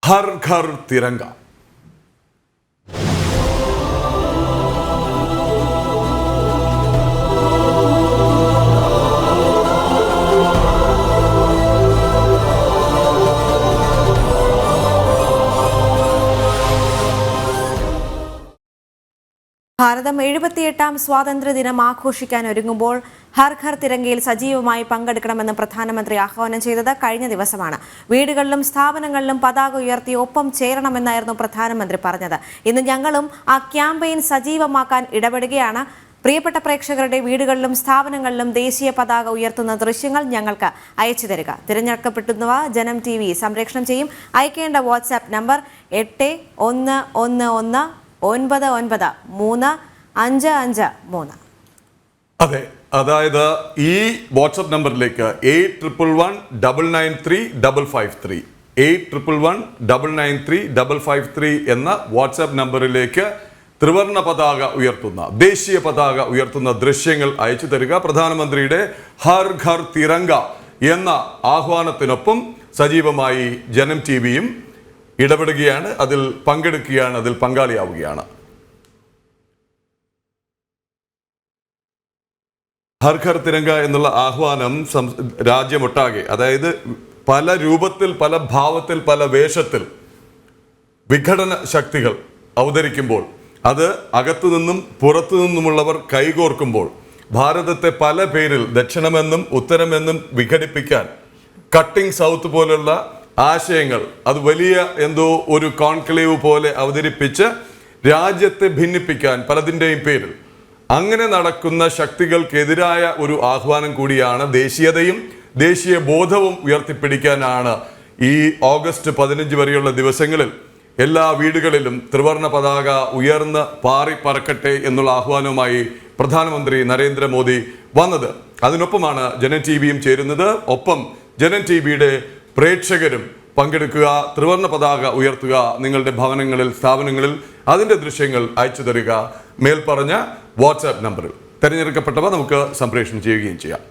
ഹർ ഘർ തിരങ്ക. ഭാരതം 78ാം സ്വാതന്ത്ര്യദിനം ആഘോഷിക്കാൻ ഒരുങ്ങുമ്പോൾ ഹർ ഘർ തിരങ്കയിൽ സജീവമായി പങ്കെടുക്കണമെന്ന് പ്രധാനമന്ത്രി ആഹ്വാനം ചെയ്തത് കഴിഞ്ഞ ദിവസമാണ്. വീടുകളിലും സ്ഥാപനങ്ങളിലും പതാക ഉയർത്തി ഒപ്പം ചേരണമെന്നായിരുന്നു പ്രധാനമന്ത്രി പറഞ്ഞത്. ഇന്ന് ഞങ്ങളും ആ ക്യാമ്പയിൻ സജീവമാക്കാൻ ഇടപെടുകയാണ്. പ്രിയപ്പെട്ട പ്രേക്ഷകരുടെ വീടുകളിലും സ്ഥാപനങ്ങളിലും ദേശീയ പതാക ഉയർത്തുന്ന ദൃശ്യങ്ങൾ ഞങ്ങൾക്ക് അയച്ചു തരിക. തിരഞ്ഞെടുക്കപ്പെടുന്നവ ജനം TV സംപ്രേഷണം ചെയ്യും. അയക്കേണ്ട വാട്സാപ്പ് നമ്പർ 8111993553. അതെ, അതായത് ഈ വാട്സപ്പ് നമ്പറിലേക്ക് 8111993553 8111993553 എന്ന വാട്സാപ്പ് നമ്പറിലേക്ക് ത്രിവർണ്ണ പതാക ഉയർത്തുന്ന, ദേശീയ പതാക ഉയർത്തുന്ന ദൃശ്യങ്ങൾ അയച്ചു തരിക. പ്രധാനമന്ത്രിയുടെ ഹർ ഘർ തിരങ്ക എന്ന ആഹ്വാനത്തിനൊപ്പം സജീവമായി ജനം TVയും ഇടപെടുകയാണ്, അതിൽ പങ്കെടുക്കുകയാണ്, അതിൽ പങ്കാളിയാവുകയാണ്. ഹർ ഘർ തിരങ്ക എന്നുള്ള ആഹ്വാനം രാജ്യമൊട്ടാകെ, അതായത് പല രൂപത്തിൽ, പല ഭാവത്തിൽ, പല വേഷത്തിൽ വിഘടന ശക്തികൾ അവതരിക്കുമ്പോൾ, അത് അകത്തു നിന്നും പുറത്തു നിന്നുമുള്ളവർ കൈകോർക്കുമ്പോൾ ഭാരതത്തെ പല പേരിൽ ദക്ഷിണമെന്നും ഉത്തരമെന്നും വിഘടിപ്പിക്കാൻ കട്ടിംഗ് സൗത്ത് പോലുള്ള ആശയങ്ങൾ അത് വലിയ എന്തോ ഒരു കോൺക്ലേവ് പോലെ അവതരിപ്പിച്ച് രാജ്യത്തെ ഭിന്നിപ്പിക്കാൻ പലതിൻ്റെയും പേരിൽ അങ്ങനെ നടക്കുന്ന ശക്തികൾക്കെതിരായ ഒരു ആഹ്വാനം കൂടിയാണ്. ദേശീയതയും ദേശീയ ബോധവും ഉയർത്തിപ്പിടിക്കാനാണ് ഈ ഓഗസ്റ്റ് 15 വരെയുള്ള ദിവസങ്ങളിൽ എല്ലാ വീടുകളിലും ത്രിവർണ്ണ പതാക ഉയർന്ന് പാറി പറക്കട്ടെ എന്നുള്ള ആഹ്വാനവുമായി പ്രധാനമന്ത്രി നരേന്ദ്രമോദി വന്നത്. അതിനൊപ്പമാണ് ജനം TVയും ചേരുന്നത്. ഒപ്പം ജനം TVയുടെ പ്രേക്ഷകരും പങ്കെടുക്കുക, ത്രിവർണ്ണ പതാക ഉയർത്തുക, നിങ്ങളുടെ ഭവനങ്ങളിൽ, സ്ഥാപനങ്ങളിൽ അതിൻ്റെ ദൃശ്യങ്ങൾ അയച്ചു തരിക. മേൽപ്പറഞ്ഞ വാട്സാപ്പ് നമ്പറിൽ തിരഞ്ഞെടുക്കപ്പെട്ടവ നമുക്ക് സംപ്രേഷണം ചെയ്യുകയും ചെയ്യാം.